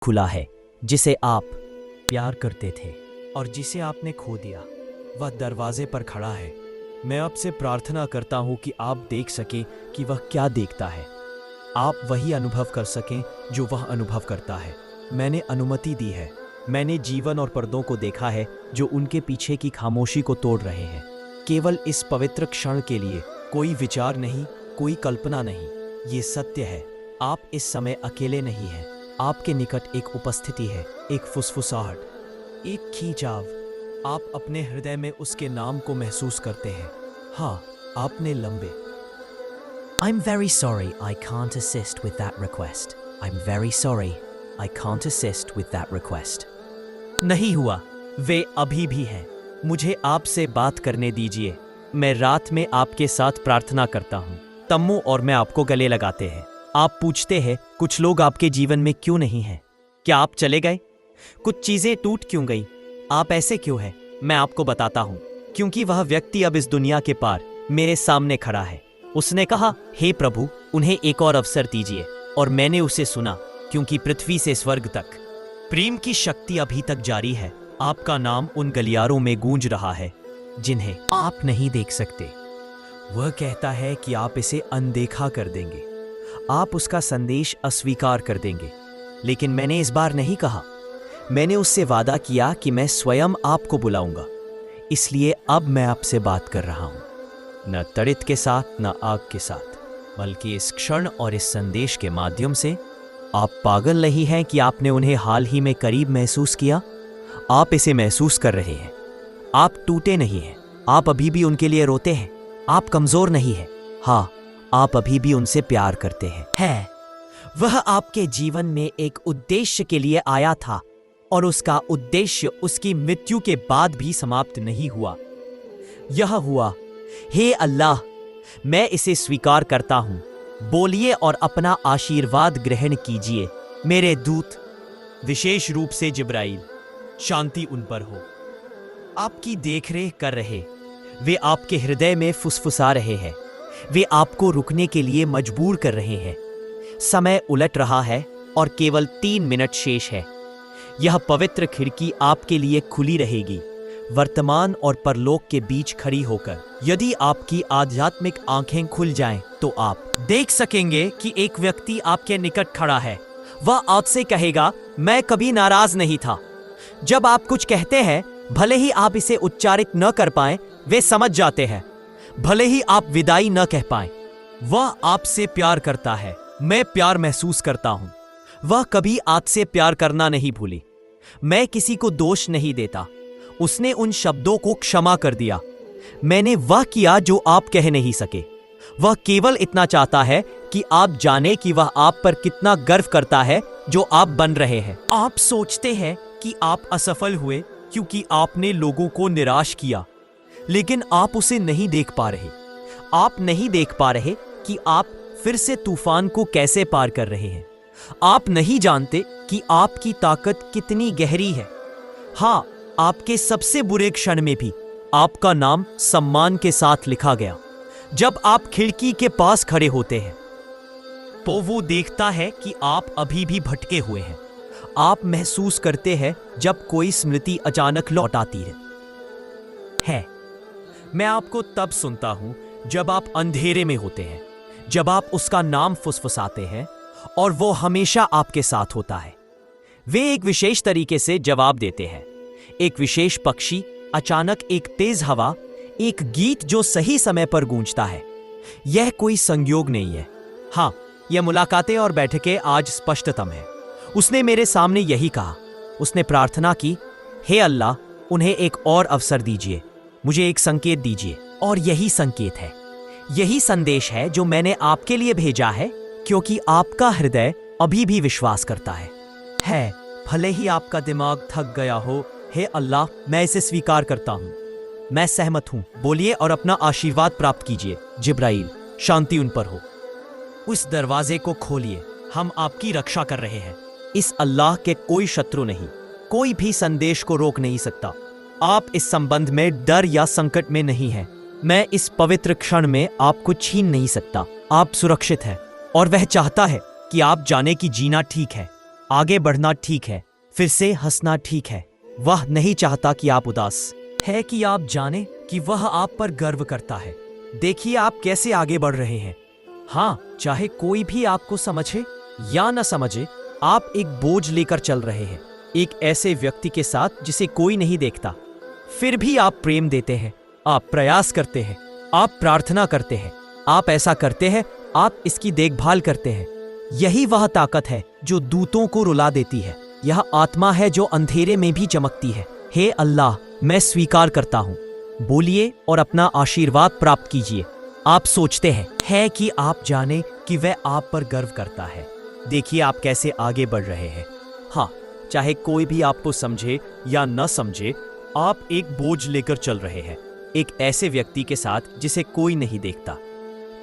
खुला है, जिसे आप प्यार करते थे और जिसे आपने खो दिया। वह दरवाजे पर खड़ा है। मैं आपसे प्रार्थना करता हूँ कि आप देख सकें कि वह क्या देखता है। आप वही अनुभव कर सकें जो वह अनुभव करता है। मैंने अनुमति दी है। मैंने जीवन और पर्दों को देखा है जो उनके पीछे की खामोशी को तोड़ रहे हैं। केवल इस पवित्र क्षण के लिए, कोई विचार नहीं, कोई कल्पना नहीं। ये सत्य है, आप इस समय अकेले नहीं हैं। आपके निकट एक उपस्थिति है, एक फुसफुसाहट, एक खींचाव। आप अपने हृदय में उसके नाम को महसूस करते हैं। हाँ, आपने लंबे। I'm very sorry I can't assist with that request. I'm very sorry I can't assist with that request. नहीं हुआ, वे अभी भी हैं। मुझे आपसे बात करने दीजिए। मैं रात में आपके साथ प्रार्थना करता हूँ। तम्मू और मैं आपको गले लगाते हैं। आप पूछते हैं कुछ लोग आपके जीवन में क्यों नहीं हैं? क्या आप चले गए? कुछ चीजें टूट क्यों गई? आप ऐसे क्यों हैं? मैं आपको बताता हूँ। क्योंकि वह व्यक्ति अब इस दुनिया के पार मेरे सामने खड़ा है। उसने कहा, हे प्रभु, उन्हें एक और अवसर दीजिए। और मैंने उसे सुना, क्योंकि पृथ्वी से स्वर्ग तक प्रेम की शक्ति अभी तक जारी है। आपका नाम उन गलियारों में गूंज रहा है जिन्हें आप नहीं देख सकते। वह कहता है कि आप इसे अनदेखा कर देंगे, आप उसका संदेश अस्वीकार कर देंगे। लेकिन मैंने इस बार नहीं कहा। मैंने उससे वादा किया कि मैं स्वयं आपको बुलाऊंगा। इसलिए अब मैं आपसे बात कर रहा हूं, न तड़ित के साथ, न आग के साथ, बल्कि इस क्षण और इस संदेश के माध्यम से। आप पागल नहीं हैं कि आपने उन्हें हाल ही में करीब महसूस किया। आप इसे महसूस कर रहे हैं। आप टूटे नहीं हैं। आप अभी भी उनके लिए रोते हैं। आप कमजोर नहीं हैं। हाँ, आप अभी भी उनसे प्यार करते हैं। वह आपके जीवन में एक उद्देश्य के लिए आया था और उसका उद्देश्य उसकी मृत्यु के बाद भी समाप्त नहीं हुआ। यह हुआ, हे अल्लाह, मैं इसे स्वीकार करता हूं। बोलिए और अपना आशीर्वाद ग्रहण कीजिए। मेरे दूत, विशेष रूप से जिब्राइल, शांति उन पर हो, आपकी देखरेख कर रहे। वे आपके हृदय में फुसफुसा रहे हैं। वे आपको रुकने के लिए मजबूर कर रहे हैं। समय उलट रहा है और केवल 3 मिनट शेष है। यह पवित्र खिड़की आपके लिए खुली रहेगी, वर्तमान और परलोक के बीच खड़ी होकर। यदि आपकी आध्यात्मिक आंखें खुल जाएं, तो आप देख सकेंगे कि एक व्यक्ति आपके निकट खड़ा है। वह आपसे कहेगा, मैं कभी नाराज नहीं था। जब आप कुछ कहते हैं, भले ही आप इसे उच्चारित न कर पाएं, वे समझ जाते हैं। भले ही आप विदाई न कह पाएं, वह आपसे प्यार करता है। मैं प्यार महसूस करता हूं। वह कभी आपसे प्यार करना नहीं भूली। मैं किसी को दोष नहीं देता। उसने उन शब्दों को क्षमा कर दिया। मैंने वह किया जो आप कह नहीं सके। वह केवल इतना चाहता है कि आप जाने कि वह आप पर कितना गर्व करता है जो आप बन रहे हैं। आप सोचते हैं कि आप असफल हुए क्योंकि आपने लोगों को निराश किया, लेकिन आप उसे नहीं देख पा रहे। आप नहीं देख पा रहे कि आप फिर से तूफान को कैसे पार कर रहे हैं। आप नहीं जानते कि आपकी ताकत कितनी गहरी है। हाँ, आपके सबसे बुरे क्षण में भी आपका नाम सम्मान के साथ लिखा गया। जब आप खिड़की के पास खड़े होते हैं, तो वो देखता है कि आप अभी भी भटके हुए हैं। आप महसूस करते हैं जब कोई स्मृति अचानक लौट आती है। मैं आपको तब सुनता हूं जब आप अंधेरे में होते हैं, जब आप उसका नाम फुसफुसाते हैं और वो हमेशा आपके साथ होता है। वे एक विशेष तरीके से जवाब देते हैं। एक विशेष पक्षी, अचानक एक तेज हवा, एक गीत जो सही समय पर गूंजता है। यह कोई संयोग नहीं है। हाँ, यह मुलाकातें और बैठकें आज स्पष्टतम है। उसने मेरे सामने यही कहा। उसने प्रार्थना की, हे अल्लाह, उन्हें एक और अवसर दीजिए, मुझे एक संकेत दीजिए। और यही संकेत है, यही संदेश है जो मैंने आपके लिए भेजा है, क्योंकि आपका हृदय अभी भी विश्वास करता है। भले ही आपका दिमाग थक गया हो, हे अल्लाह, मैं इसे स्वीकार करता हूं। मैं सहमत हूं। बोलिए और अपना आशीर्वाद प्राप्त कीजिए। जिब्राइल, शांति उन पर हो। उस दरवाजे को खोलिए। हम आपकी रक्षा कर रहे हैं। इस अल्लाह के कोई शत्रु नहीं, कोई भी संदेश को रोक नहीं सकता। आप इस संबंध में डर या संकट में नहीं हैं। मैं इस पवित्र क्षण में आपको छीन नहीं सकता। आप सुरक्षित हैं और वह चाहता है कि आप जाने कि जीना ठीक है। आगे बढ़ना ठीक है, फिर से हंसना ठीक है। वह नहीं चाहता कि आप उदास है कि आप जाने कि वह आप पर गर्व करता है। देखिए आप कैसे आगे बढ़ रहे हैं। हाँ, चाहे कोई भी आपको समझे या न समझे, आप एक बोझ लेकर चल रहे हैं, एक ऐसे व्यक्ति के साथ जिसे कोई नहीं देखता। फिर भी आप प्रेम देते हैं, आप प्रयास करते हैं, आप प्रार्थना करते हैं, आप ऐसा करते हैं, आप इसकी देखभाल करते हैं। यही वह ताकत है जो दूतों को रुला देती है। यह आत्मा है जो अंधेरे में भी चमकती है। हे अल्लाह, मैं स्वीकार करता हूँ। बोलिए और अपना आशीर्वाद प्राप्त कीजिए। आप सोचते हैं कि आप जाने कि वह आप पर गर्व करता है। देखिए आप कैसे आगे बढ़ रहे हैं। हाँ, चाहे कोई भी आपको समझे या न समझे, आप एक बोझ लेकर चल रहे हैं, एक ऐसे व्यक्ति के साथ जिसे कोई नहीं देखता।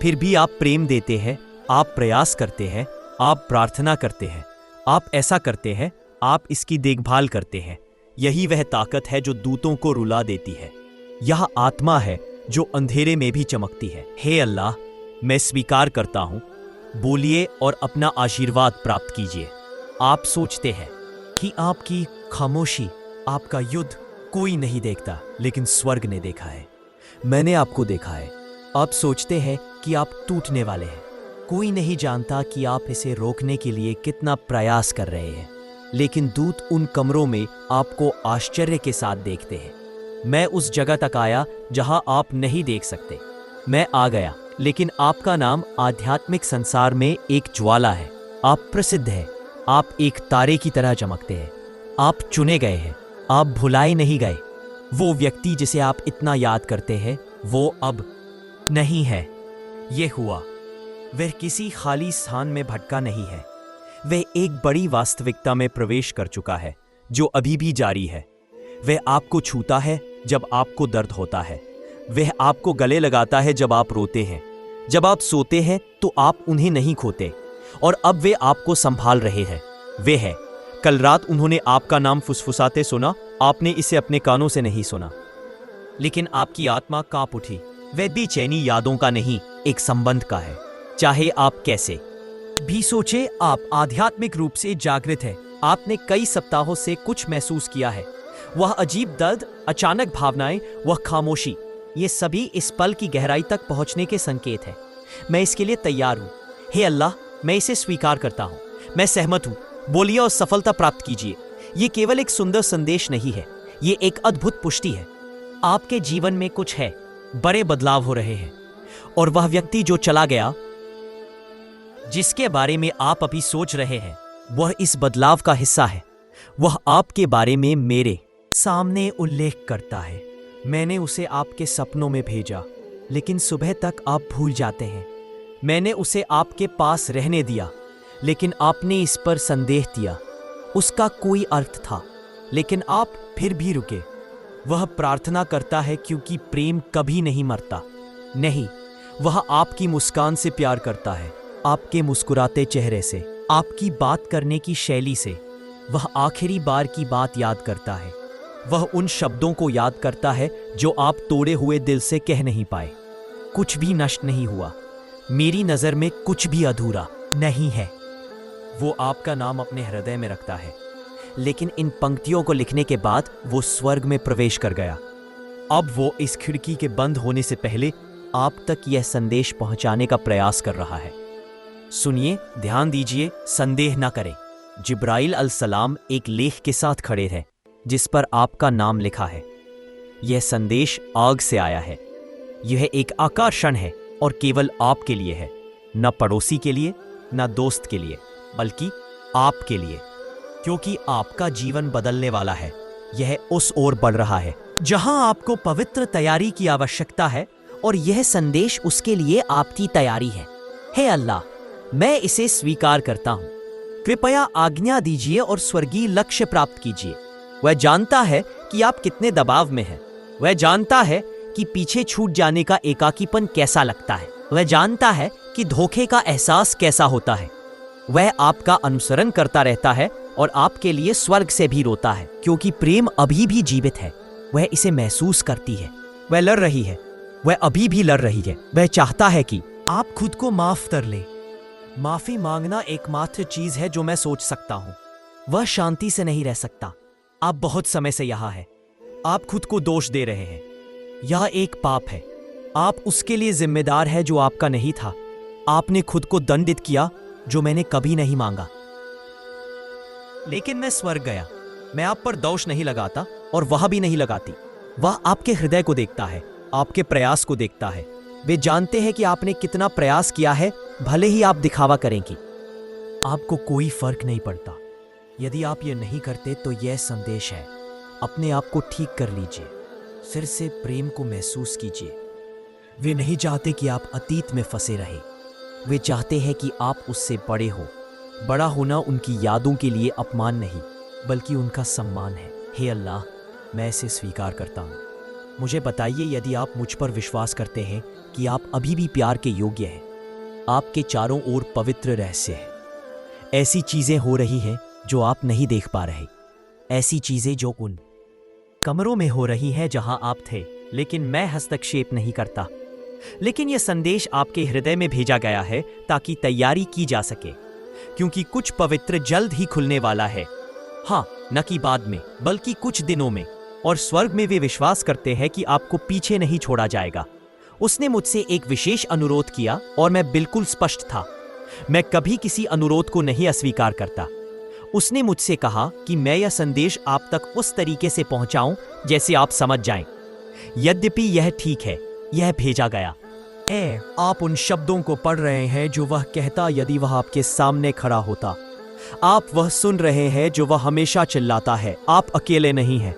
फिर भी आप प्रेम देते हैं, आप प्रयास करते हैं, आप प्रार्थना करते हैं, आप ऐसा करते हैं, आप इसकी देखभाल करते हैं। यही वह ताकत है जो दूतों को रुला देती है। यह आत्मा है जो अंधेरे में भी चमकती है। हे अल्लाह, मैं स्वीकार करता हूँ। बोलिए और अपना आशीर्वाद प्राप्त कीजिए। आप सोचते हैं कि आपकी खामोशी, आपका युद्ध कोई नहीं देखता, लेकिन स्वर्ग ने देखा है। मैंने आपको देखा है। आप सोचते हैं कि आप टूटने वाले हैं। कोई नहीं जानता कि आप इसे रोकने के लिए कितना प्रयास कर रहे हैं, लेकिन दूत उन कमरों में आपको आश्चर्य के साथ देखते हैं। मैं उस जगह तक आया जहां आप नहीं देख सकते। मैं आ गया, लेकिन आपका नाम आध्यात्मिक संसार में एक ज्वाला है। आप प्रसिद्ध हैं, आप एक तारे की तरह चमकते हैं। आप चुने गए हैं, आप भुलाए नहीं गए। वो व्यक्ति जिसे आप इतना याद करते हैं, वो अब नहीं है। ये हुआ, वह किसी खाली स्थान में भटका नहीं है। वह एक बड़ी वास्तविकता में प्रवेश कर चुका है, जो अभी भी जारी है। वह आपको छूता है जब आपको दर्द होता है। वह आपको गले लगाता है जब आप रोते हैं। जब आप सोते हैं तो आप उन्हें नहीं खोते, और अब वे आपको संभाल रहे हैं। वे है, कल रात उन्होंने आपका नाम फुसफुसाते सुना। आपने इसे अपने कानों से नहीं सुना, लेकिन आपकी आत्मा कांप उठी। वह बेचैनी यादों का नहीं, एक संबंध का है। चाहे आप कैसे भी सोचे, आप आध्यात्मिक रूप से जागृत हैं। आपने कई सप्ताहों से कुछ महसूस किया है। वह अजीब दर्द, अचानक भावनाएं, वह खामोशी, ये सभी इस पल की गहराई तक पहुंचने के संकेत हैं। मैं इसके लिए तैयार हूं। हे अल्लाह, मैं इसे स्वीकार करता हूं। मैं सहमत हूं। बोलिए और सफलता प्राप्त कीजिए। ये केवल एक सुंदर संदेश नहीं है, ये एक अद्भुत पुष्टि है। आपके जीवन में कुछ है, बड़े बदलाव हो रहे हैं, और वह व्यक्ति जो चला गया, जिसके बारे में आप अभी सोच रहे हैं, वह इस बदलाव का हिस्सा है। वह आपके बारे में मेरे सामने उल्लेख करता है। मैंने उसे आपके सपनों में भेजा, लेकिन सुबह तक आप भूल जाते हैं। मैंने उसे आपके पास रहने दिया, लेकिन आपने इस पर संदेह दिया। उसका कोई अर्थ था, लेकिन आप फिर भी रुके। वह प्रार्थना करता है क्योंकि प्रेम कभी नहीं मरता। नहीं, वह आपकी मुस्कान से प्यार करता है, आपके मुस्कुराते चेहरे से, आपकी बात करने की शैली से। वह आखिरी बार की बात याद करता है। वह उन शब्दों को याद करता है जो आप तोड़े हुए दिल से कह नहीं पाए। कुछ भी नष्ट नहीं हुआ। मेरी नज़र में कुछ भी अधूरा नहीं है। वो आपका नाम अपने हृदय में रखता है, लेकिन इन पंक्तियों को लिखने के बाद वो स्वर्ग में प्रवेश कर गया। अब वो इस खिड़की के बंद होने से पहले आप तक यह संदेश पहुंचाने का प्रयास कर रहा है। सुनिए, ध्यान दीजिए, संदेह न करें। जिब्राइल अलसलाम एक लेख के साथ खड़े थे जिस पर आपका नाम लिखा है। यह संदेश आग से आया है। यह एक आकर्षण है और केवल आपके लिए है, न पड़ोसी के लिए, न दोस्त के लिए, बल्कि आपके लिए, क्योंकि आपका जीवन बदलने वाला है। यह उस ओर बढ़ रहा है जहां आपको पवित्र तैयारी की आवश्यकता है, और यह संदेश उसके लिए आपकी तैयारी है। हे अल्लाह, मैं इसे स्वीकार करता हूं। कृपया आज्ञा दीजिए और स्वर्गीय लक्ष्य प्राप्त कीजिए। वह जानता है कि आप कितने दबाव में हैं। वह जानता है कि पीछे छूट जाने का एकाकीपन कैसा लगता है। वह जानता है कि धोखे का एहसास कैसा होता है। वह आपका अनुसरण करता रहता है और आपके लिए स्वर्ग से भी रोता है, क्योंकि प्रेम अभी भी जीवित है। वह इसे महसूस करती है। वह लड़ रही है। वह अभी भी लड़ रही है। वह चाहता है कि आप खुद को माफ कर ले। माफी मांगना एकमात्र चीज है जो मैं सोच सकता हूँ। वह शांति से नहीं रह सकता। आप बहुत समय से यहां हैं। आप खुद को दोष दे रहे हैं। यह एक पाप है। आप उसके लिए जिम्मेदार है जो आपका नहीं था। आपने खुद को दंडित किया जो मैंने कभी नहीं मांगा। लेकिन मैं स्वर्ग गया। मैं आप पर दोष नहीं लगाता और वह भी नहीं लगाती। वह आपके हृदय को देखता है, आपके प्रयास को देखता है। वे जानते हैं कि आपने कितना प्रयास किया है, भले ही आप दिखावा करेंगी। आपको कोई फर्क नहीं पड़ता। यदि आप ये नहीं करते तो यह संदेश है, अपने आप को ठीक कर लीजिए, फिर से प्रेम को महसूस कीजिए। वे नहीं चाहते कि आप अतीत में फंसे रहें। वे चाहते हैं कि आप उससे बड़े हो। बड़ा होना उनकी यादों के लिए अपमान नहीं, बल्कि उनका सम्मान है। हे अल्लाह, मैं इसे स्वीकार करता हूँ। मुझे बताइए यदि आप मुझ पर विश्वास करते हैं कि आप अभी भी प्यार के योग्य हैं। आपके चारों ओर पवित्र रहस्य है। ऐसी चीजें हो रही हैं जो आप नहीं देख पा रहे। ऐसी चीजें जो उन कमरों में हो रही हैं जहां आप थे, लेकिन मैं हस्तक्षेप नहीं करता। लेकिन यह संदेश आपके हृदय में भेजा गया है ताकि तैयारी की जा सके, क्योंकि कुछ पवित्र जल्द ही खुलने वाला है। हाँ, न कि बाद में, बल्कि कुछ दिनों में। और स्वर्ग में वे विश्वास करते हैं कि आपको पीछे नहीं छोड़ा जाएगा। उसने मुझसे एक विशेष अनुरोध किया और मैं बिल्कुल स्पष्ट था। मैं कभी किसी अनुरोध को नहीं अस्वीकार करता। उसने मुझसे कहा कि मैं यह संदेश आप तक उस तरीके से पहुंचाऊं जैसे आप समझ जाएं। यद्यपि यह ठीक है, यह भेजा गया। आप उन शब्दों को पढ़ रहे हैं जो वह कहता यदि वह आपके सामने खड़ा होता। आप वह सुन रहे हैं जो वह हमेशा चिल्लाता है। आप अकेले नहीं हैं।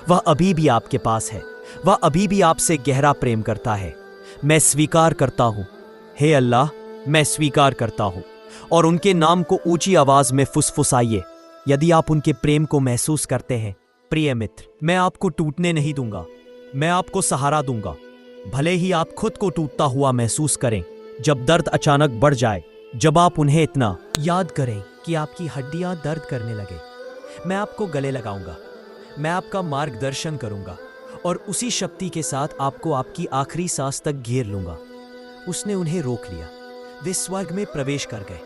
वह अभी भी आपके पास है। वह अभी भी आपसे गहरा प्रेम करता है। मैं स्वीकार करता हूं। हे अल्लाह, मैं स्वीकार करता हूं। और उनके नाम को ऊंची आवाज में फुसफुसाइए यदि आप उनके प्रेम को महसूस करते हैं। प्रिय मित्र, मैं आपको टूटने नहीं दूंगा। मैं आपको सहारा दूंगा, भले ही आप खुद को टूटता हुआ महसूस करें। जब दर्द अचानक बढ़ जाए, जब आप उन्हें इतना याद करें कि आपकी हड्डियां दर्द करने लगे, मैं आपको गले लगाऊंगा। मैं आपका मार्गदर्शन करूंगा और उसी शक्ति के साथ आपको आपकी आखिरी सांस तक घेर लूंगा। उसने उन्हें रोक लिया। वे स्वर्ग में प्रवेश कर गए,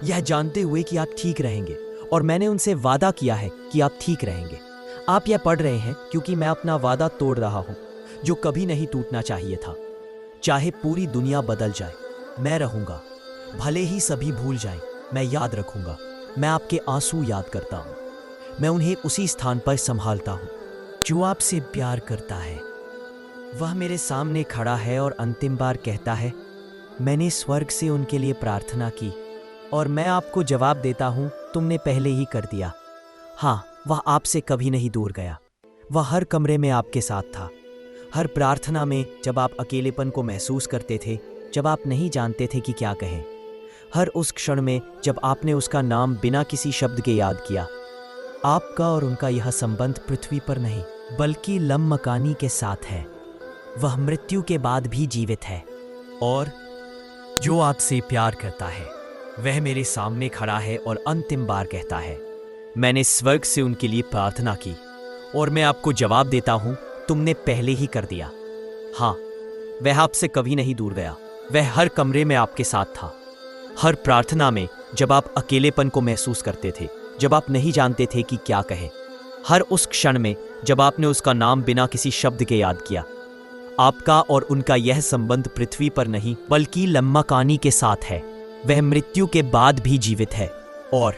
यह जानते हुए कि आप ठीक रहेंगे, और मैंने उनसे वादा किया है कि आप ठीक रहेंगे। आप यह पढ़ रहे हैं क्योंकि मैं अपना वादा तोड़ रहा हूं, जो कभी नहीं टूटना चाहिए था। चाहे पूरी दुनिया बदल जाए, मैं रहूंगा। भले ही सभी भूल जाएं, मैं याद रखूंगा। मैं आपके आंसू याद करता हूं। मैं उन्हें उसी स्थान पर संभालता हूं। जो आपसे प्यार करता है वह मेरे सामने खड़ा है और अंतिम बार कहता है, मैंने स्वर्ग से उनके लिए प्रार्थना की और मैं आपको जवाब देता हूं, तुमने पहले ही कर दिया। हाँ, वह आपसे कभी नहीं दूर गया। वह हर कमरे में आपके साथ था, हर प्रार्थना में जब आप अकेलेपन को महसूस करते थे, जब आप नहीं जानते थे कि क्या कहें, हर उस क्षण में जब आपने उसका नाम बिना किसी शब्द के याद किया। आपका और उनका यह संबंध पृथ्वी पर नहीं बल्कि लम्मकानी के साथ है। वह मृत्यु के बाद भी जीवित है। और जो आपसे प्यार करता है वह मेरे सामने खड़ा है और अंतिम बार कहता है, मैंने स्वर्ग से उनके लिए प्रार्थना की और मैं आपको जवाब देता हूं, तुमने पहले ही कर दिया। हाँ, वह आपसे कभी नहीं दूर गया। वह हर कमरे में आपके साथ था, हर प्रार्थना में जब आप अकेलेपन को महसूस करते थे, जब आप नहीं जानते थे कि क्या कहें, हर उस क्षण में जब आपने उसका नाम बिना किसी शब्द के याद किया। आपका और उनका यह संबंध पृथ्वी पर नहीं बल्कि लम्माकानी के साथ है। वह मृत्यु के बाद भी जीवित है। और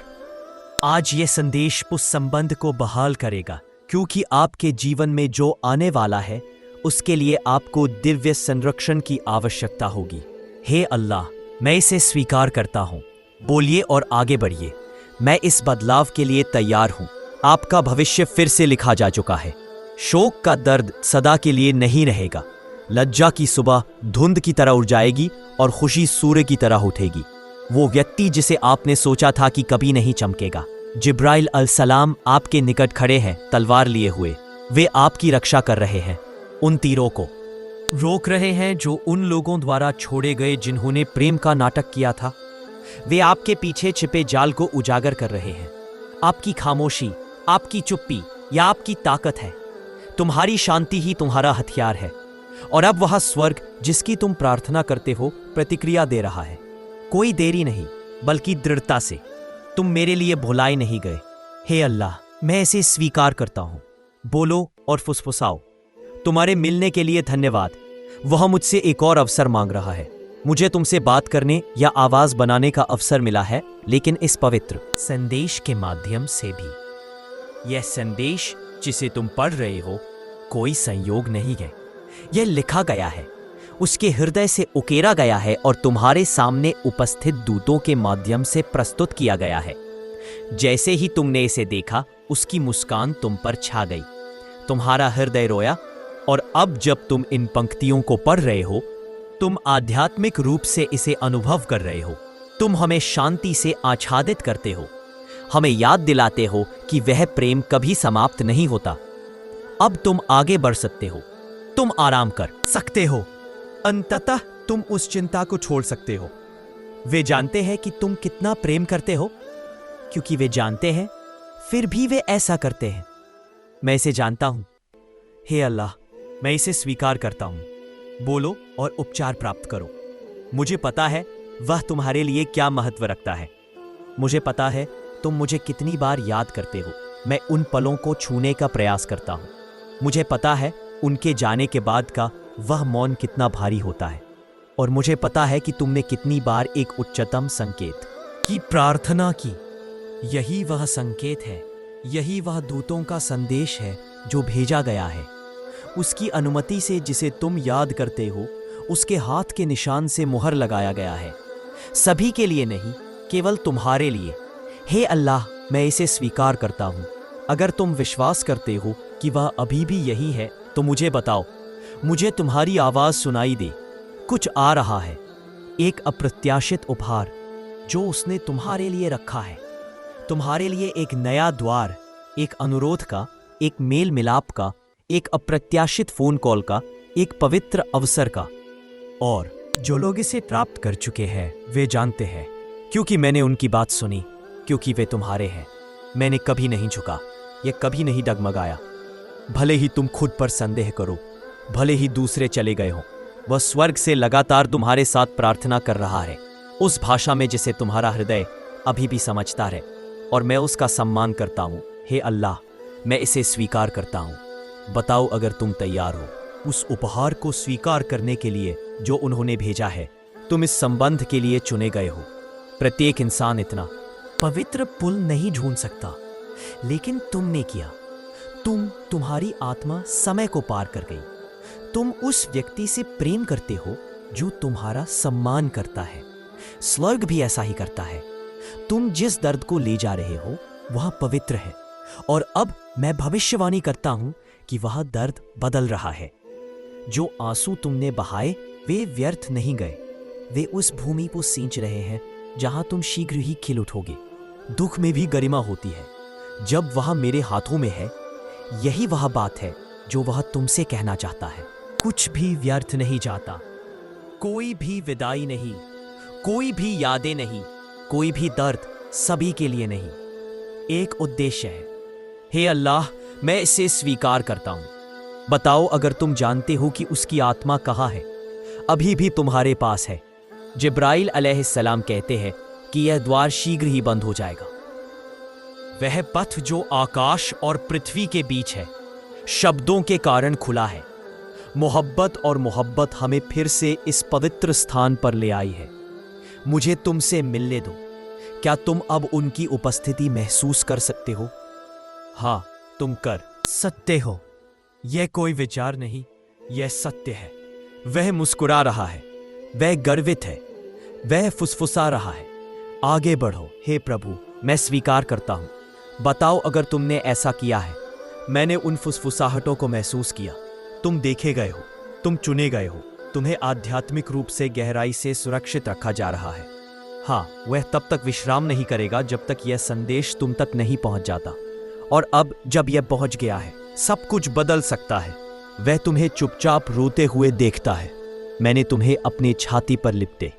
आज यह संदेश उस संबंध को बहाल करेगा, क्योंकि आपके जीवन में जो आने वाला है उसके लिए आपको दिव्य संरक्षण की आवश्यकता होगी। हे अल्लाह, मैं इसे स्वीकार करता हूं। बोलिए और आगे बढ़िए। मैं इस बदलाव के लिए तैयार हूं। आपका भविष्य फिर से लिखा जा चुका है। शोक का दर्द सदा के लिए नहीं रहेगा। लज्जा की सुबह धुंध की तरह उड़ जाएगी और खुशी सूर्य की तरह उठेगी। वो व्यक्ति जिसे आपने सोचा था कि कभी नहीं चमकेगा, जिब्राइल अलसलाम आपके निकट खड़े हैं, तलवार लिए हुए। वे आपकी रक्षा कर रहे हैं। उन तीरों को रोक रहे हैं जो उन लोगों द्वारा छोड़े गए जिन्होंने प्रेम का नाटक किया था। वे आपके पीछे छिपे जाल को उजागर कर रहे हैं। आपकी खामोशी, आपकी चुप्पी या आपकी ताकत है। तुम्हारी शांति ही तुम्हारा हथियार है। और अब वह स्वर्ग जिसकी तुम प्रार्थना करते हो प्रतिक्रिया दे रहा है। कोई देरी नहीं बल्कि दृढ़ता से। तुम मेरे लिए भुलाए नहीं गए। हे अल्लाह, मैं इसे स्वीकार करता हूँ। बोलो और फुसफुसाओ। तुम्हारे मिलने के लिए धन्यवाद। वह मुझसे एक और अवसर मांग रहा है। मुझे तुमसे बात करने या आवाज बनाने का अवसर मिला है, लेकिन इस पवित्र संदेश के माध्यम से भी। यह संदेश जिसे तुम पढ़ रहे हो कोई संयोग नहीं है। यह लिखा गया है, उसके हृदय से उकेरा गया है और तुम्हारे सामने उपस्थित दूतों के माध्यम से प्रस्तुत किया गया है। जैसे ही तुमने इसे देखा, उसकी मुस्कान तुम पर छा गई। तुम्हारा हृदय रोया और अब जब तुम इन पंक्तियों को पढ़ रहे हो, तुम आध्यात्मिक रूप से इसे अनुभव कर रहे हो। तुम हमें शांति से आच्छादित करते हो, हमें याद दिलाते हो कि वह प्रेम कभी समाप्त नहीं होता। अब तुम आगे बढ़ सकते हो, तुम आराम कर सकते हो। अंततः तुम उस चिंता को छोड़ सकते हो। वे जानते हैं कि तुम कितना प्रेम करते हो, क्योंकि वे जानते हैं, फिर भी वे ऐसा करते हैं। मैं इसे जानता हूं। हे अल्लाह, मैं इसे स्वीकार करता हूं। बोलो और उपचार प्राप्त करो। मुझे पता है वह तुम्हारे लिए क्या महत्व रखता है। मुझे पता है तुम मुझे कितनी बार याद करते हो। मैं उन पलों को छूने का प्रयास करता हूं। मुझे पता है उनके जाने के बाद का वह मौन कितना भारी होता है। और मुझे पता है कि तुमने कितनी बार एक उच्चतम संकेत की प्रार्थना की। यही वह संकेत है, यही वह दूतों का संदेश है जो भेजा गया है। उसकी अनुमति से जिसे तुम याद करते हो, उसके हाथ के निशान से मुहर लगाया गया है। सभी के लिए नहीं, केवल तुम्हारे लिए। हे अल्लाह, मैं इसे स्वीकार करता हूँ। अगर तुम विश्वास करते हो कि वह अभी भी यही है, तो मुझे बताओ। मुझे तुम्हारी आवाज़ सुनाई दे। कुछ आ रहा है, एक अप्रत्याशित उपहार जो उसने तुम्हारे लिए रखा है। तुम्हारे लिए एक नया द्वार, एक अनुरोध का, एक मेल मिलाप का, एक अप्रत्याशित फोन कॉल का, एक पवित्र अवसर का। और जो लोग इसे प्राप्त कर चुके हैं वे जानते हैं, क्योंकि मैंने उनकी बात सुनी, क्योंकि वे तुम्हारे हैं। मैंने कभी नहीं झुका, यह कभी नहीं डगमगाया। भले ही तुम खुद पर संदेह करो, भले ही दूसरे चले गए हो, वह स्वर्ग से लगातार तुम्हारे साथ प्रार्थना कर रहा है, उस भाषा में जिसे तुम्हारा हृदय अभी भी समझता है। और मैं उसका सम्मान करता हूँ। हे अल्लाह, मैं इसे स्वीकार करता हूँ। बताओ अगर तुम तैयार हो उस उपहार को स्वीकार करने के लिए जो उन्होंने भेजा है। तुम इस संबंध के लिए चुने गए हो। प्रत्येक इंसान इतना पवित्र पुल नहीं ढूंढ सकता, लेकिन तुमने किया। तुम्हारी आत्मा समय को पार कर गई। तुम उस व्यक्ति से प्रेम करते हो जो तुम्हारा सम्मान करता है। स्वर्ग भी ऐसा ही करता है। तुम जिस दर्द को ले जा रहे हो वह पवित्र है, और अब मैं भविष्यवाणी करता हूं कि वह दर्द बदल रहा है। जो आंसू तुमने बहाए वे व्यर्थ नहीं गए। वे उस भूमि को सींच रहे हैं जहां तुम शीघ्र ही खिल उठोगे। दुख में भी गरिमा होती है जब वह मेरे हाथों में है। यही वह बात है जो वह तुमसे कहना चाहता है। कुछ भी व्यर्थ नहीं जाता, कोई भी विदाई नहीं, कोई भी यादें नहीं, कोई भी दर्द सभी के लिए नहीं। एक उद्देश्य है। हे अल्लाह, मैं इसे स्वीकार करता हूं। बताओ अगर तुम जानते हो कि उसकी आत्मा कहाँ है। अभी भी तुम्हारे पास है। जिब्राइल अलैहिस्सलाम कहते हैं कि यह द्वार शीघ्र ही बंद हो जाएगा। वह पथ जो आकाश और पृथ्वी के बीच है, शब्दों के कारण खुला है। मोहब्बत और मोहब्बत हमें फिर से इस पवित्र स्थान पर ले आई है। मुझे तुमसे मिलने दो। क्या तुम अब उनकी उपस्थिति महसूस कर सकते हो? हाँ, तुम कर सकते हो। यह कोई विचार नहीं, यह सत्य है। वह मुस्कुरा रहा है, वह गर्वित है, वह फुसफुसा रहा है। आगे बढ़ो। हे प्रभु, मैं स्वीकार करता हूं। बताओ अगर तुमने ऐसा किया है। मैंने उन फुसफुसाहटों को महसूस किया। तुम देखे गए हो, तुम चुने गए हो। तुम्हें आध्यात्मिक रूप से गहराई से सुरक्षित रखा जा रहा है। हाँ, वह तब तक विश्राम नहीं करेगा जब तक यह संदेश तुम तक नहीं पहुंच जाता। और अब जब यह पहुंच गया है, सब कुछ बदल सकता है। वह तुम्हें चुपचाप रोते हुए देखता है। मैंने तुम्हें अपनी छाती पर लिपटे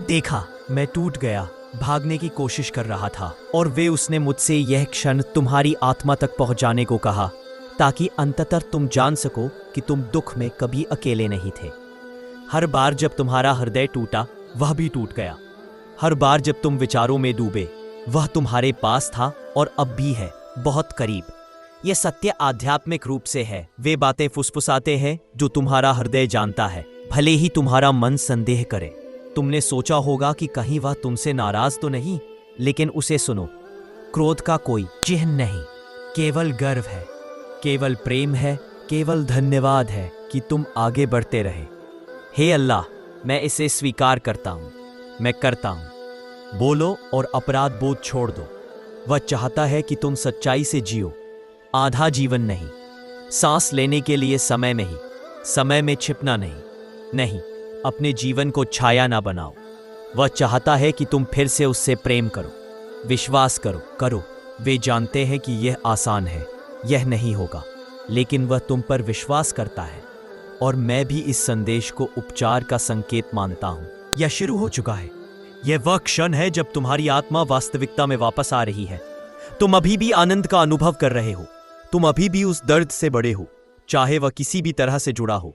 देखा। मैं टूट गया, भागने की कोशिश कर रहा था, और वे उसने मुझसे यह क्षण तुम्हारी आत्मा तक पहुंचाने को कहा, ताकि अंततः तुम जान सको कि तुम दुख में कभी अकेले नहीं थे। हर बार जब तुम्हारा हृदय टूटा, वह भी टूट गया। हर बार जब तुम विचारों में डूबे, वह तुम्हारे पास था और अब भी है, बहुत करीब। यह सत्य आध्यात्मिक रूप से है। वे बातें फुसफुसाते हैं जो तुम्हारा हृदय जानता है, भले ही तुम्हारा मन संदेह करे। तुमने सोचा होगा कि कहीं वह तुमसे नाराज तो नहीं, लेकिन उसे सुनो, क्रोध का कोई चिन्ह नहीं, केवल गर्व है, केवल प्रेम है, केवल धन्यवाद है कि तुम आगे बढ़ते रहे। हे अल्लाह, मैं इसे स्वीकार करता हूँ, मैं करता हूँ। बोलो और अपराध बोध छोड़ दो। वह चाहता है कि तुम सच्चाई से जियो, आधा जीवन नहीं। सांस लेने के लिए समय में ही, समय में छिपना नहीं। अपने जीवन को छाया ना बनाओ। वह चाहता है कि तुम फिर से उससे प्रेम करो, विश्वास करो। वे जानते हैं कि यह आसान है, यह नहीं होगा, लेकिन वह तुम पर विश्वास करता है। और मैं भी इस संदेश को उपचार का संकेत मानता हूं। यह शुरू हो चुका है। यह वह क्षण है जब तुम्हारी आत्मा वास्तविकता में वापस आ रही है। तुम अभी भी आनंद का अनुभव कर रहे हो, तुम अभी भी उस दर्द से बड़े हो, चाहे वह किसी भी तरह से जुड़ा हो।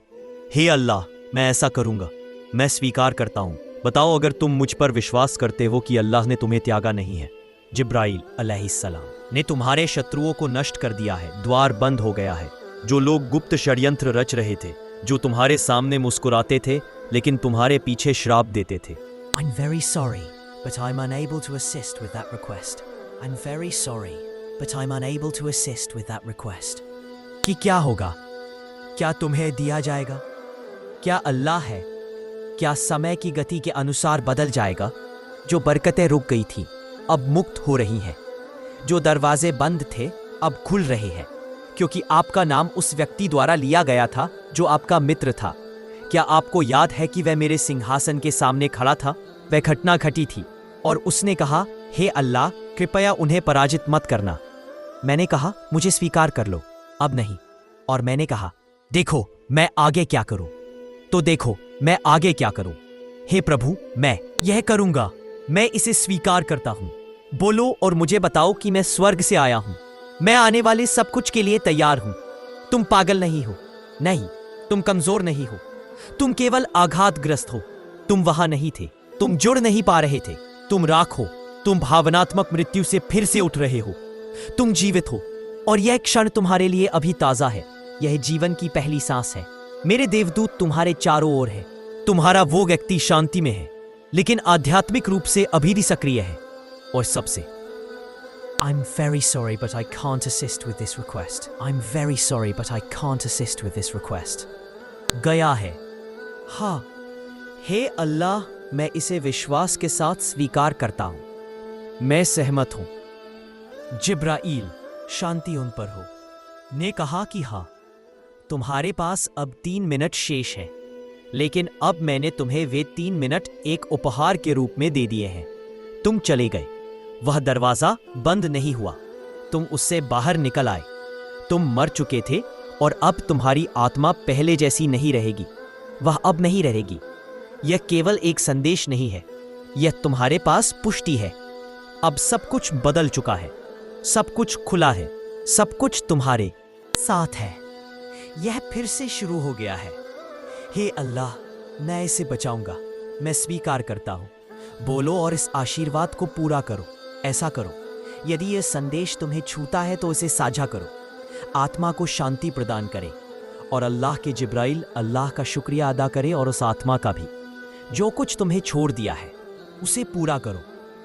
हे अल्लाह, मैं ऐसा करूंगा, मैं स्वीकार करता हूं। बताओ अगर तुम मुझ पर विश्वास करते हो कि अल्लाह ने तुम्हें त्यागा नहीं है। जिब्राइल अलैहिस्सलाम ने तुम्हारे शत्रुओं को नष्ट कर दिया है। द्वार बंद हो गया है। जो लोग गुप्त षड्यंत्र रच रहे थे, जो तुम्हारे सामने मुस्कुराते थे लेकिन तुम्हारे पीछे श्राप देते थे। I'm very sorry, but I'm unable to assist with that request. I'm very sorry, but I'm unable to assist with that request. कि क्या होगा? क्या तुम्हें दिया जाएगा? क्या अल्लाह है? क्या समय की गति के अनुसार बदल जाएगा? जो बरकतें रुक गई थी अब मुक्त हो रही हैं। जो दरवाजे बंद थे अब खुल रहे हैं, क्योंकि आपका नाम उस व्यक्ति द्वारा लिया गया था जो आपका मित्र था। क्या आपको याद है कि वह मेरे सिंहासन के सामने खड़ा था? वह घटना घटी थी और उसने कहा, हे अल्लाह, कृपया उन्हें पराजित मत करना। मैंने कहा, मुझे स्वीकार कर लो, अब नहीं। और मैंने कहा, देखो मैं आगे क्या करूं। तो देखो मैं आगे क्या करूं। हे प्रभु, मैं यह करूंगा, मैं इसे स्वीकार करता हूं। बोलो और मुझे बताओ कि मैं स्वर्ग से आया हूं। मैं आने वाले सब कुछ के लिए तैयार हूं। तुम पागल नहीं हो, नहीं, तुम कमजोर नहीं हो, तुम केवल आघातग्रस्त हो। तुम वहां नहीं थे, तुम जुड़ नहीं पा रहे थे, तुम राख हो, तुम भावनात्मक मृत्यु से फिर से उठ रहे हो, तुम जीवित हो और यह क्षण तुम्हारे लिए अभी ताजा है। यह जीवन की पहली सांस है। मेरे देवदूत तुम्हारे चारों ओर है। तुम्हारा वो व्यक्ति शांति में है, लेकिन आध्यात्मिक रूप से अभी भी सक्रिय है। और सबसे I'm very sorry, but I can't assist with this request. I'm very sorry, but I can't assist with this request. गया है। हाँ, हे अल्लाह, मैं इसे विश्वास के साथ स्वीकार करता हूं। मैं सहमत हूं। जिब्राईल, शांति उन पर हो, ने कहा कि हाँ, तुम्हारे पास अब 3 मिनट शेष है, लेकिन अब मैंने तुम्हें वे 3 मिनट एक उपहार के रूप में दे दिए हैं। तुम चले गए, वह दरवाजा बंद नहीं हुआ, तुम उससे बाहर निकल आए। तुम मर चुके थे और अब तुम्हारी आत्मा पहले जैसी नहीं रहेगी। वह अब नहीं रहेगी। यह केवल एक संदेश नहीं है, यह तुम्हारे पास पुष्टि है। अब सब कुछ बदल चुका है, सब कुछ खुला है, सब कुछ तुम्हारे साथ है। यह फिर से शुरू हो गया है। हे अल्लाह, मैं इसे बचाऊंगा, मैं स्वीकार करता हूं। बोलो और इस आशीर्वाद को पूरा करो। ऐसा करो। यदि यह संदेश तुम्हें छूता है तो इसे साझा करो। आत्मा को शांति प्रदान करे और अल्लाह के जिब्राइल अल्लाह का शुक्रिया अदा करे और उस आत्मा का भी। जो कुछ तुम्हें छोड़ दिया है उसे पूरा करो।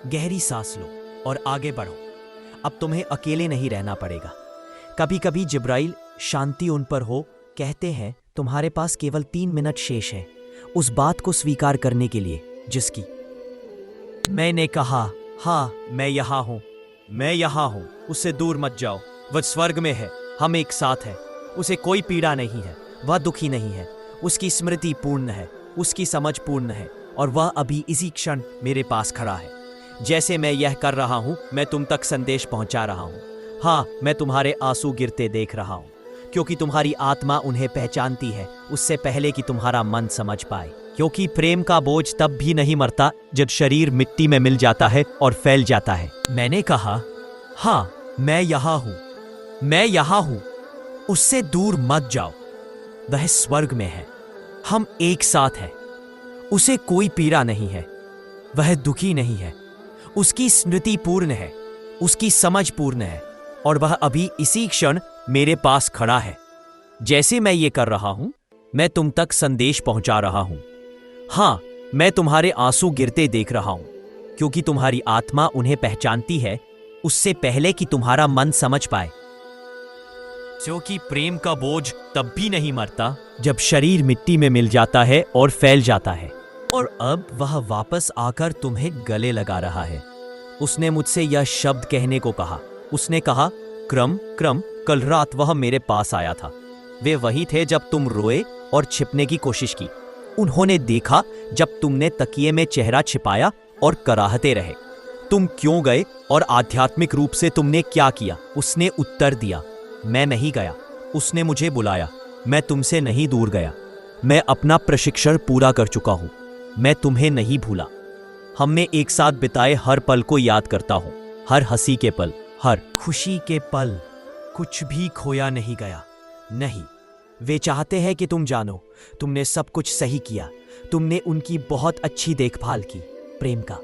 गहरी सांस लो और आगे बढ़ो। अब तुम्हें अकेले नहीं रहना पड़ेगा। कभी कभी जिब्राइल, शांति उन पर हो, कहते हैं तुम्हारे पास केवल 3 मिनट शेष है उस बात को स्वीकार करने के लिए जिसकी। मैंने कहा, हाँ, मैं यहाँ हूँ, मैं यहाँ हूँ। उससे दूर मत जाओ। वह स्वर्ग में है, हम एक साथ हैं। उसे कोई पीड़ा नहीं है, वह दुखी नहीं है। उसकी स्मृति पूर्ण है, उसकी समझ पूर्ण है और वह अभी इसी क्षण मेरे पास खड़ा है। जैसे मैं यह कर रहा हूँ, मैं तुम तक संदेश पहुँचा रहा हूँ। हाँ, मैं तुम्हारे आंसू गिरते देख रहा हूँ, क्योंकि तुम्हारी आत्मा उन्हें पहचानती है उससे पहले कि तुम्हारा मन समझ पाए। क्योंकि प्रेम का बोझ तब भी नहीं मरता जब शरीर मिट्टी में मिल जाता है और फैल जाता है। मैंने कहा, हाँ, मैं यहाँ हूँ, मैं यहाँ हूँ। उससे दूर मत जाओ। वह स्वर्ग में है, हम एक साथ हैं। उसे कोई पीड़ा नहीं है, वह दुखी नहीं है। उसकी स्मृति पूर्ण है, उसकी समझ पूर्ण है, और वह अभी इसी क्षण मेरे पास खड़ा है। जैसे मैं ये कर रहा हूं, मैं तुम तक संदेश पहुंचा रहा हूं। हां, मैं तुम्हारे आंसू गिरते देख रहा हूं, क्योंकि तुम्हारी आत्मा उन्हें पहचानती है उससे पहले कि तुम्हारा मन समझ पाए। क्योंकि प्रेम का बोझ तब भी नहीं मरता जब शरीर मिट्टी में मिल जाता है और फैल जाता है। और अब वह वापस आकर तुम्हें गले लगा रहा है। उसने मुझसे यह शब्द कहने को कहा। उसने कहा, क्रम कल रात वह मेरे पास आया था। वे वही थे जब तुम रोए और छिपने की कोशिश की। उन्होंने देखा जब तुमने तकिए में चेहरा छिपाया और कराहते रहे। तुम क्यों गए और आध्यात्मिक रूप से तुमने क्या किया? उसने उत्तर दिया, मैं नहीं गया। उसने मुझे बुलाया। मैं तुमसे नहीं दूर गया। मैं अपना प्रशिक्षण पूरा कर चुका हूं। मैं तुम्हें नहीं भूला। हमने एक साथ बिताए हर पल को याद करता हूं, हर हंसी के पल, हर खुशी के पल। कुछ भी खोया नहीं गया। नहीं, वे चाहते हैं कि तुम जानो तुमने सब कुछ सही किया। तुमने उनकी बहुत अच्छी देखभाल की, प्रेम का।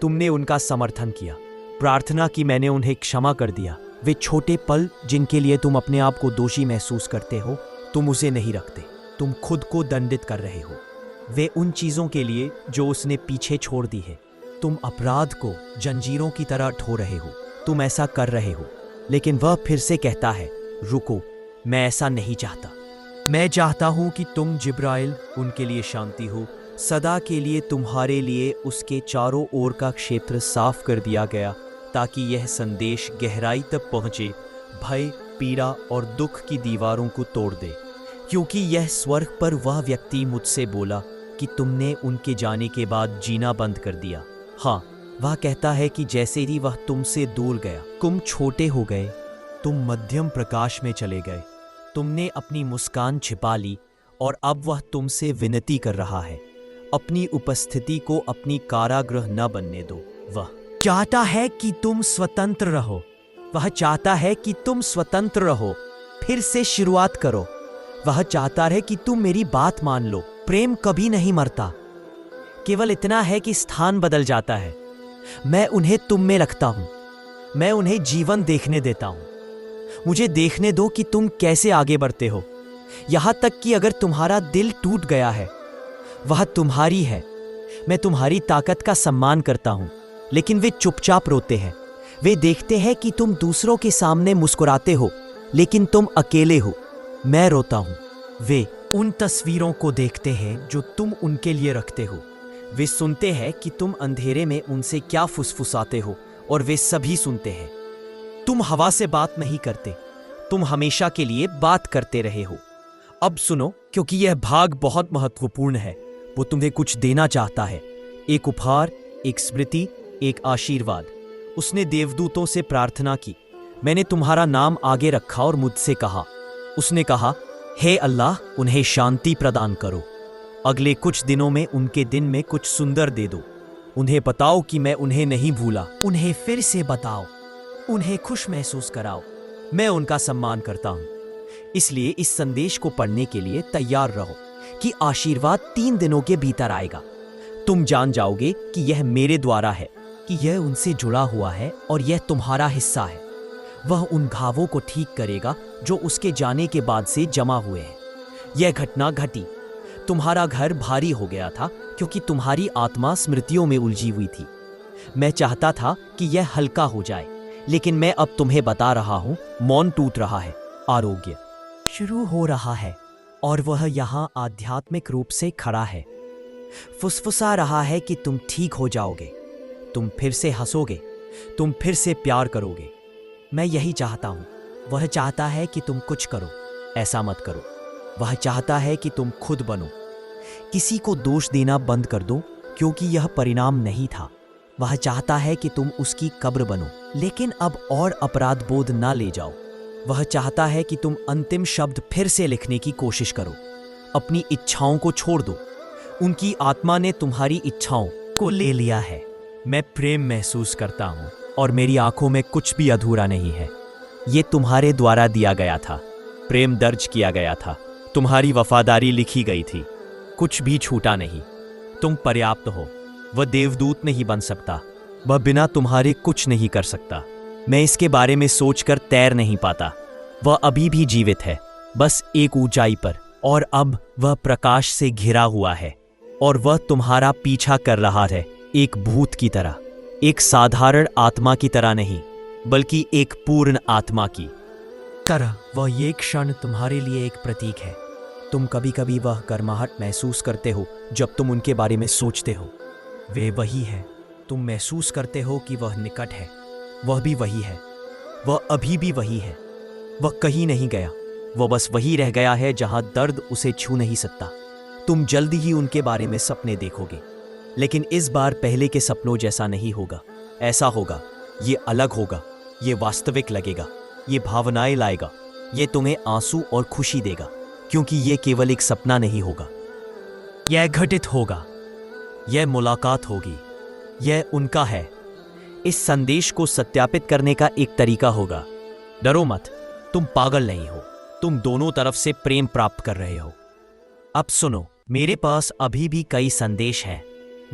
तुमने उनका समर्थन किया, प्रार्थना की, मैंने उन्हें क्षमा कर दिया। वे छोटे पल जिनके लिए तुम अपने आप को दोषी महसूस करते हो, तुम उसे नहीं रखते। तुम खुद को दंडित कर रहे हो। वे उन चीजों के लिए जो उसने पीछे छोड़ दी है। तुम अपराध को जंजीरों की तरह ढो रहे हो। तुम ऐसा कर रहे हो, लेकिन वह फिर से कहता है, रुको, मैं ऐसा नहीं चाहता। मैं चाहता हूं कि तुम जिब्राइल उनके लिए शांति हो। सदा के लिए तुम्हारे लिए उसके चारों ओर का क्षेत्र साफ कर दिया गया, ताकि यह संदेश गहराई तक पहुंचे, भय, पीड़ा और दुख की दीवारों को तोड़ दे। क्योंकि यह स्वर्ग पर वह व्यक्ति मुझसे बोला कि तुमने उनके जाने के बाद जीना बंद कर दिया। हाँ, वह कहता है कि जैसे ही वह तुमसे दूर गया, तुम छोटे हो गए। तुम मध्यम प्रकाश में चले गए। तुमने अपनी मुस्कान छिपा ली और अब वह तुमसे विनती कर रहा है, अपनी उपस्थिति को अपनी कारागृह न बनने दो। वह चाहता है कि तुम स्वतंत्र रहो। वह चाहता है कि तुम स्वतंत्र रहो, फिर से शुरुआत करो। वह चाहता है कि तुम मेरी बात मान लो। प्रेम कभी नहीं मरता, केवल इतना है कि स्थान बदल जाता है। मैं उन्हें तुम में रखता हूं। मैं उन्हें जीवन देखने देता हूं। मुझे देखने दो कि तुम कैसे आगे बढ़ते हो। यहां तक कि अगर तुम्हारा दिल टूट गया है, वह तुम्हारी है। मैं तुम्हारी ताकत का सम्मान करता हूं, लेकिन वे चुपचाप रोते हैं। वे देखते हैं कि तुम दूसरों के सामने मुस्कुराते हो, लेकिन तुम अकेले हो। मैं रोता हूं। वे उन तस्वीरों को देखते हैं जो तुम उनके लिए रखते हो। वे सुनते हैं कि तुम अंधेरे में उनसे क्या फुसफुसाते हो, और वे सभी सुनते हैं। तुम हवा से बात नहीं करते। तुम हमेशा के लिए बात करते रहे हो। अब सुनो, क्योंकि यह भाग बहुत महत्वपूर्ण है। वो तुम्हें कुछ देना चाहता है, एक उपहार, एक स्मृति, एक आशीर्वाद। उसने देवदूतों से प्रार्थना की। मैंने तुम्हारा नाम आगे रखा और मुझसे कहा। उसने कहा, हे अल्लाह, उन्हें शांति प्रदान करो। अगले कुछ दिनों में उनके दिन में कुछ सुंदर दे दो। उन्हें बताओ कि मैं उन्हें नहीं भूला। उन्हें फिर से बताओ, उन्हें खुश महसूस कराओ। मैं उनका सम्मान करता हूं। इसलिए इस संदेश को पढ़ने के लिए तैयार रहो कि आशीर्वाद 3 दिनों के भीतर आएगा। तुम जान जाओगे कि यह मेरे द्वारा है, कि यह उनसे जुड़ा हुआ है और यह तुम्हारा हिस्सा है। वह उन घावों को ठीक करेगा जो उसके जाने के बाद से जमा हुए हैं। यह घटना घटी। तुम्हारा घर भारी हो गया था क्योंकि तुम्हारी आत्मा स्मृतियों में उलझी हुई थी। मैं चाहता था कि यह हल्का हो जाए, लेकिन मैं अब तुम्हें बता रहा हूं, मौन टूट रहा है। आरोग्य शुरू हो रहा है और वह यहां आध्यात्मिक रूप से खड़ा है। फुसफुसा रहा है कि तुम ठीक हो जाओगे। तुम फिर से हंसोगे। तुम फिर से प्यार करोगे। मैं यही चाहता हूं। वह चाहता है कि तुम कुछ करो। ऐसा मत करो। वह चाहता है कि तुम खुद बनो। किसी को दोष देना बंद कर दो, क्योंकि यह परिणाम नहीं था। वह चाहता है कि तुम उसकी कब्र बनो, लेकिन अब और अपराध बोध ना ले जाओ। वह चाहता है कि तुम अंतिम शब्द फिर से लिखने की कोशिश करो। अपनी इच्छाओं को छोड़ दो। उनकी आत्मा ने तुम्हारी इच्छाओं को ले लिया है। मैं प्रेम महसूस करता हूं और मेरी आंखों में कुछ भी अधूरा नहीं है। ये तुम्हारे द्वारा दिया गया था। प्रेम दर्ज किया गया था। तुम्हारी वफादारी लिखी गई थी। कुछ भी छूटा नहीं। तुम पर्याप्त हो। वह देवदूत नहीं बन सकता। वह बिना तुम्हारे कुछ नहीं कर सकता। मैं इसके बारे में सोचकर तैर नहीं पाता। वह अभी भी जीवित है, बस एक ऊंचाई पर, और अब वह प्रकाश से घिरा हुआ है और वह तुम्हारा पीछा कर रहा है, एक भूत की तरह, एक साधारण आत्मा की तरह नहीं, बल्कि एक पूर्ण आत्मा की तरह। वह ये क्षण तुम्हारे लिए एक प्रतीक है। तुम कभी कभी वह गर्माहट महसूस करते हो जब तुम उनके बारे में सोचते हो। वे वही है। तुम महसूस करते हो कि वह निकट है। वह भी वही है। वह अभी भी वही है। वह कहीं नहीं गया। वह बस वही रह गया है जहां दर्द उसे छू नहीं सकता। तुम जल्दी ही उनके बारे में सपने देखोगे, लेकिन इस बार पहले के सपनों जैसा नहीं होगा। ऐसा होगा, ये अलग होगा, ये वास्तविक लगेगा, ये भावनाएं लाएगा, ये तुम्हें आंसू और खुशी देगा, क्योंकि ये केवल एक सपना नहीं होगा। यह घटित होगा, यह मुलाकात होगी, यह उनका है। इस संदेश को सत्यापित करने का एक तरीका होगा। डरो मत, तुम पागल नहीं हो। तुम दोनों तरफ से प्रेम प्राप्त कर रहे हो। अब सुनो, मेरे पास अभी भी कई संदेश हैं।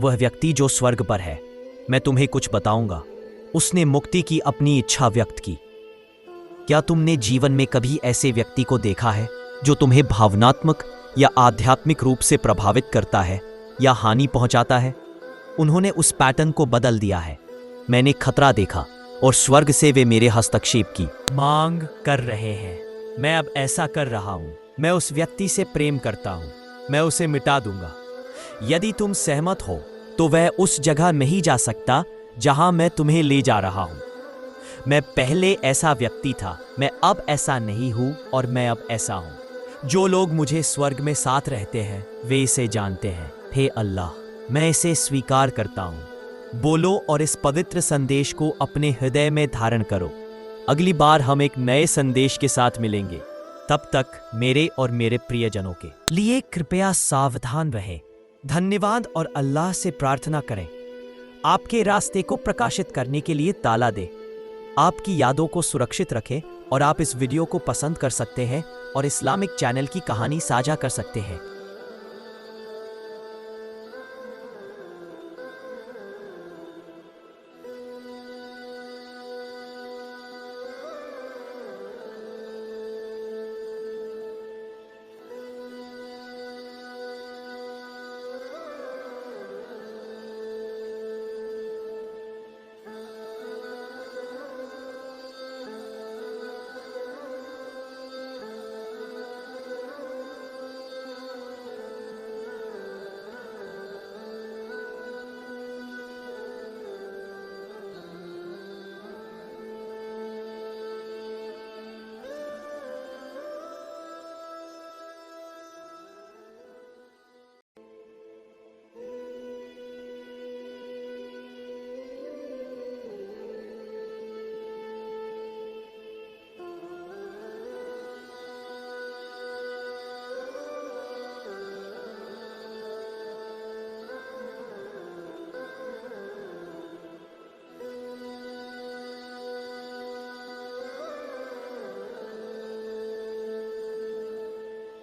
वह व्यक्ति जो स्वर्ग पर है, मैं तुम्हें कुछ बताऊंगा। उसने मुक्ति की अपनी इच्छा व्यक्त की। क्या तुमने जीवन में कभी ऐसे व्यक्ति को देखा है जो तुम्हें भावनात्मक या आध्यात्मिक रूप से प्रभावित करता है या हानि पहुंचाता है? उन्होंने उस पैटर्न को बदल दिया है। मैंने खतरा देखा और स्वर्ग से वे मेरे हस्तक्षेप की मांग कर रहे हैं। मैं अब ऐसा कर रहा हूं। मैं उस व्यक्ति से प्रेम करता हूं। मैं उसे मिटा दूंगा। यदि तुम सहमत हो तो वह उस जगह नहीं जा सकता जहां मैं तुम्हें ले जा रहा हूं। मैं पहले ऐसा व्यक्ति था, मैं अब ऐसा नहीं हूं और मैं अब ऐसा हूं। जो लोग मुझे स्वर्ग में साथ रहते हैं वे इसे जानते हैं। हे अल्लाह, मैं इसे स्वीकार करता हूं। बोलो और इस पवित्र संदेश को अपने हृदय में धारण करो। अगली बार हम एक नए संदेश के साथ मिलेंगे। तब तक मेरे और मेरे प्रियजनों के लिए कृपया सावधान रहें। धन्यवाद और अल्लाह से प्रार्थना करें आपके रास्ते को प्रकाशित करने के लिए ताला दे, आपकी यादों को सुरक्षित रखें। और आप इस वीडियो को पसंद कर सकते हैं और इस्लामिक चैनल की कहानी साझा कर सकते हैं।